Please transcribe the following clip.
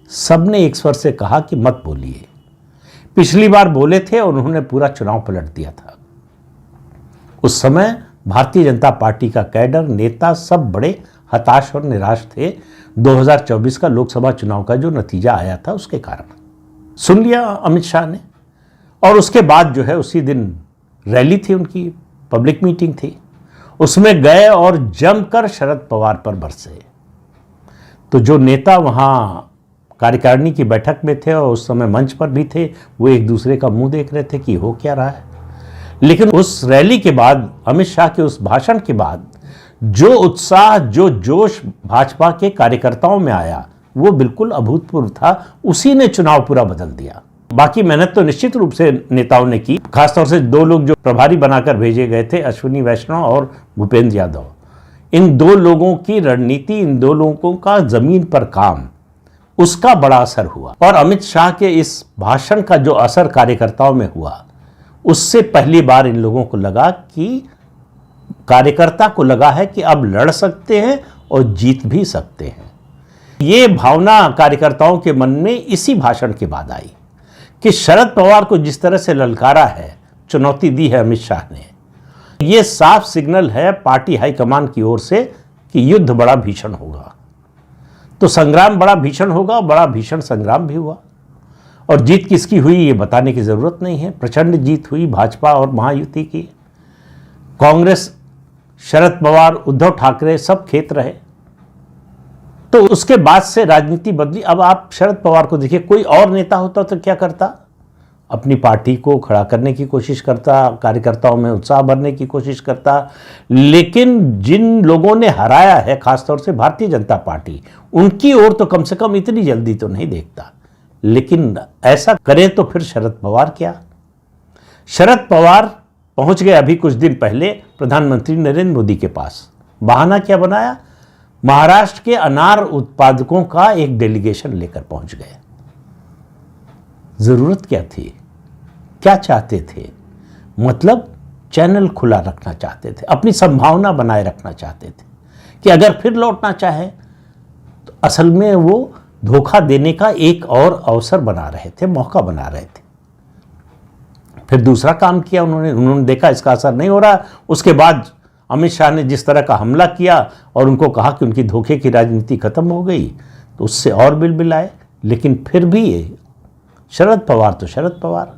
सबने एक स्वर से कहा कि मत बोलिए। पिछली बार बोले थे और उन्होंने पूरा चुनाव पलट दिया था। उस समय भारतीय जनता पार्टी का कैडर, नेता सब बड़े हताश और निराश थे 2024 का लोकसभा चुनाव का जो नतीजा आया था उसके कारण। सुन लिया अमित शाह ने, और उसके बाद जो है उसी दिन रैली थी उनकी, पब्लिक मीटिंग थी, उसमें गए और जमकर शरद पवार पर बरसे। तो जो नेता वहां कार्यकारिणी की बैठक में थे और उस समय मंच पर भी थे, वो एक दूसरे का मुंह देख रहे थे कि हो क्या रहा है। लेकिन उस रैली के बाद, अमित शाह के उस भाषण के बाद जो उत्साह, जो जोश भाजपा के कार्यकर्ताओं में आया वो बिल्कुल अभूतपूर्व था। उसी ने चुनाव पूरा बदल दिया। बाकी मेहनत तो निश्चित रूप से नेताओं ने की, खासतौर से दो लोग जो प्रभारी बनाकर भेजे गए थे, अश्विनी वैष्णव और भूपेंद्र यादव। इन दो लोगों की रणनीति, इन दो लोगों का जमीन पर काम, उसका बड़ा असर हुआ। और अमित शाह के इस भाषण का जो असर कार्यकर्ताओं में हुआ, उससे पहली बार इन लोगों को लगा कि कार्यकर्ता को लगा है कि अब लड़ सकते हैं और जीत भी सकते हैं। ये भावना कार्यकर्ताओं के मन में इसी भाषण के बाद आई कि शरद पवार को जिस तरह से ललकारा है, चुनौती दी है अमित शाह ने, ये साफ सिग्नल है पार्टी हाईकमान की ओर से कि युद्ध बड़ा भीषण होगा। तो संग्राम बड़ा भीषण होगा, बड़ा भीषण संग्राम भी हुआ। और जीत किसकी हुई ये बताने की जरूरत नहीं है। प्रचंड जीत हुई भाजपा और महायुति की। कांग्रेस, शरद पवार, उद्धव ठाकरे सब खेत रहे। तो उसके बाद से राजनीति बदली। अब आप शरद पवार को देखिए, कोई और नेता होता तो क्या करता? अपनी पार्टी को खड़ा करने की कोशिश करता, कार्यकर्ताओं में उत्साह भरने की कोशिश करता। लेकिन जिन लोगों ने हराया है, खासतौर से भारतीय जनता पार्टी, उनकी ओर तो कम से कम इतनी जल्दी तो नहीं देखता। लेकिन ऐसा करें तो फिर शरद पवार क्या? शरद पवार पहुंच गए अभी कुछ दिन पहले प्रधानमंत्री नरेंद्र मोदी के पास। बहाना क्या बनाया? महाराष्ट्र के अनार उत्पादकों का एक डेलीगेशन लेकर पहुंच गए। जरूरत क्या थी? क्या चाहते थे? मतलब चैनल खुला रखना चाहते थे, अपनी संभावना बनाए रखना चाहते थे कि अगर फिर लौटना चाहे तो असल में वो धोखा देने का एक और अवसर बना रहे थे, मौका बना रहे थे। फिर दूसरा काम किया उन्होंने देखा इसका असर नहीं हो रहा। उसके बाद अमित शाह ने जिस तरह का हमला किया और उनको कहा कि उनकी धोखे की राजनीति खत्म हो गई, तो उससे और बिलबिलाए। लेकिन फिर भी शरद पवार तो शरद पवार।